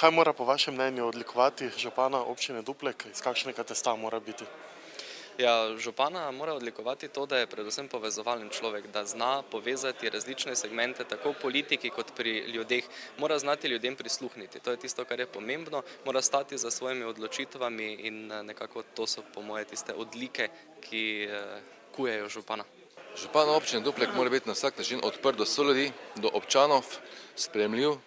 Kaj mora po vašem mnenju odlikovati župana občine Duplek, iz kakšnega testa mora biti? Ja, župana mora odlikovati to, da je predvsem povezovalen človek, da zna povezati različne segmente, tako v politiki kot pri ljudeh. Mora znati ljudem prisluhniti, to je tisto, kar je pomembno, mora stati za svojimi odločitvami in nekako to so po moje tiste odlike, ki kujejo župana. Župan občine Duplek mora biti na vsak način odprt do soljudi, do občanov, sprejemljiv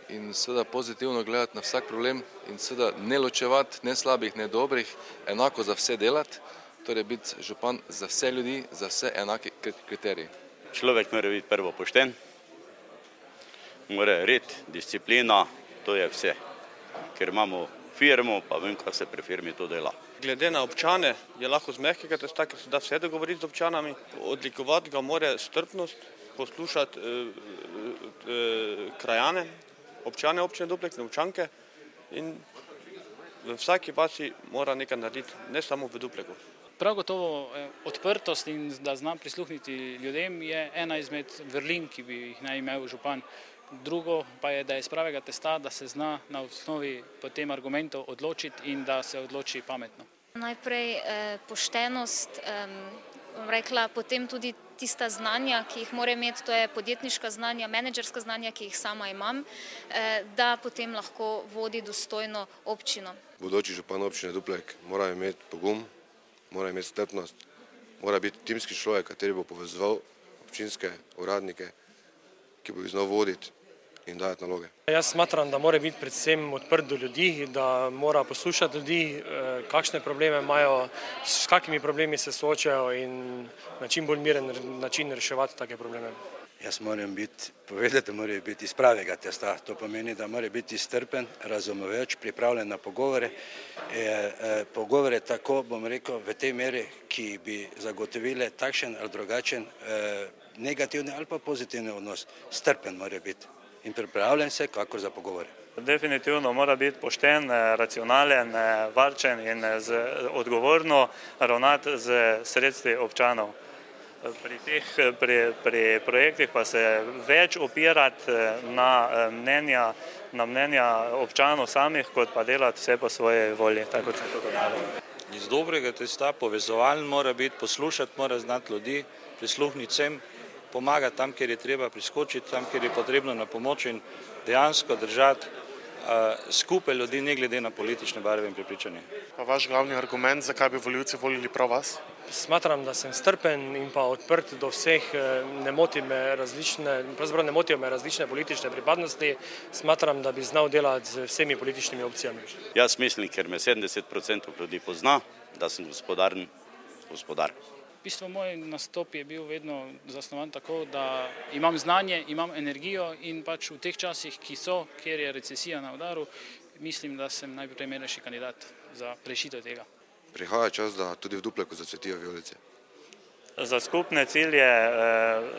in seveda pozitivno gledati na vsak problem in seveda ne ločevati, ne slabih, ne dobrih, enako za vse delati. Torej biti župan za vse ljudi, za vse enake kriterije. Človek mora biti prvo pošten, mora red, disciplina, to je vse. Ker imamo firmo, pa vem, kaj se pri firmi to dela. Glede na občane je lahko z mehkega testa, ker se da vse dogovoriti z občanami. Odlikovati ga mora strpnost, poslušati krajane, občane občine Duplek, občanke in v vsaki vasi mora nekaj narediti, ne samo v Dupleku. Prav gotovo odprtost in da zna prisluhniti ljudem je ena izmed vrlin, ki bi jih naj imel župan. Drugo pa je, da je iz pravega testa, da se zna na osnovi potem argumentov odločiti in da se odloči pametno. Najprej poštenost, bom rekla, potem tudi tista znanja, ki jih mora imeti, to je podjetniška znanja, menedžerska znanja, ki jih sama imam, da potem lahko vodi dostojno občino. Bodoči župan občine Duplek mora imeti pogum, mora imeti strpnost, mora biti timski človek, kateri bo povezoval občinske uradnike, ki bo jih znal voditi in dajati naloge. Jaz smatram, da mora biti predvsem odprt do ljudi, da mora poslušati ljudi, kakšne probleme imajo, s kakimi problemi se soočajo in na čim bolj miren način reševati take probleme. Jaz moram povedati, da mora biti iz pravega testa. To pomeni, da mora biti strpen, razumevajoč, pripravljen na pogovore. Pogovore tako, bom rekel, v tej meri, ki bi zagotovile takšen ali drugačen negativni ali pa pozitivni odnos. Strpen mora biti in pripravljen se kakor za pogovore. Definitivno mora biti pošten, racionalen, varčen in odgovorno ravnati z sredstvi občanov. Pri projektih pa se več opirati na mnenja občanov samih, kot pa delati vse po svoji volji, tako kot se to dogaja. Iz dobrega testa povezovalen mora biti, poslušati mora znati ljudi, prisluhniti vsem, pomagati tam, kjer je treba priskočiti, tam, kjer je potrebno na pomoč in dejansko držati skupaj ljudi, ne glede na politične barve in prepričanje. Pa vaš glavni argument, zakaj bi volivci volili prav vas? Smatram, da sem strpen in pa odprt do vseh, ne motijo me različne politične pripadnosti, smatram, da bi znal delati z vsemi političnimi opcijami. Jaz mislim, ker me 70% ljudi pozna, da sem gospodaren gospodar. V bistvu moj nastop je bil vedno zasnovan tako, da imam znanje, imam energijo in pač v teh časih, ki so, kjer je recesija na udaru, mislim, da sem najprimernejši kandidat za rešitev tega. Prihaja čas, da tudi v Dupleku zacvetijo vijolice. Za skupne cilje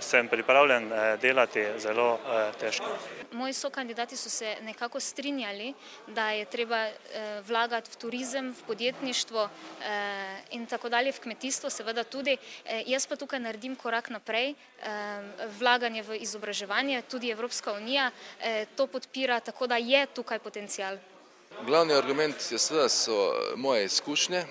sem pripravljen delati zelo težko. Moji sokandidati so se nekako strinjali, da je treba vlagati v turizem, v podjetništvo in tako dalje, v kmetijstvo seveda tudi. Jaz pa tukaj naredim korak naprej, vlaganje v izobraževanje, tudi Evropska unija to podpira, tako da je tukaj potencial. Glavni argument je seveda so moje izkušnje,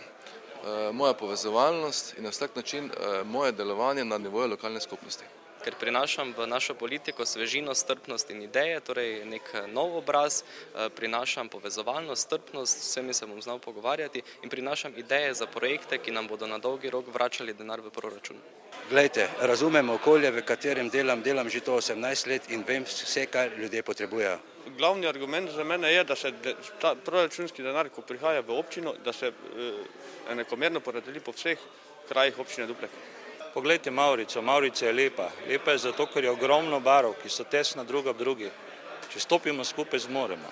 moja povezovalnost in na vsak način moje delovanje na nivoju lokalne skupnosti. Ker prinašam v našo politiko svežino, strpnost in ideje, torej nek nov obraz, prinašam povezovalnost, strpnost, s vsemi se bom znal pogovarjati in prinašam ideje za projekte, ki nam bodo na dolgi rok vračali denar v proračun. Glejte, razumem okolje, v katerem delam že to 18 let in vem vse, kar ljudje potrebujejo. Glavni argument za mene je, da se ta proračunski denar, ko prihaja v občino, da se enakomerno porazdeli po vseh krajih občine Duplek. Poglejte Mavrico, Mavrica je lepa. Lepa je zato, ker je ogromno barov, ki so tesna druga ob drugi. Če stopimo skupaj, zmoremo.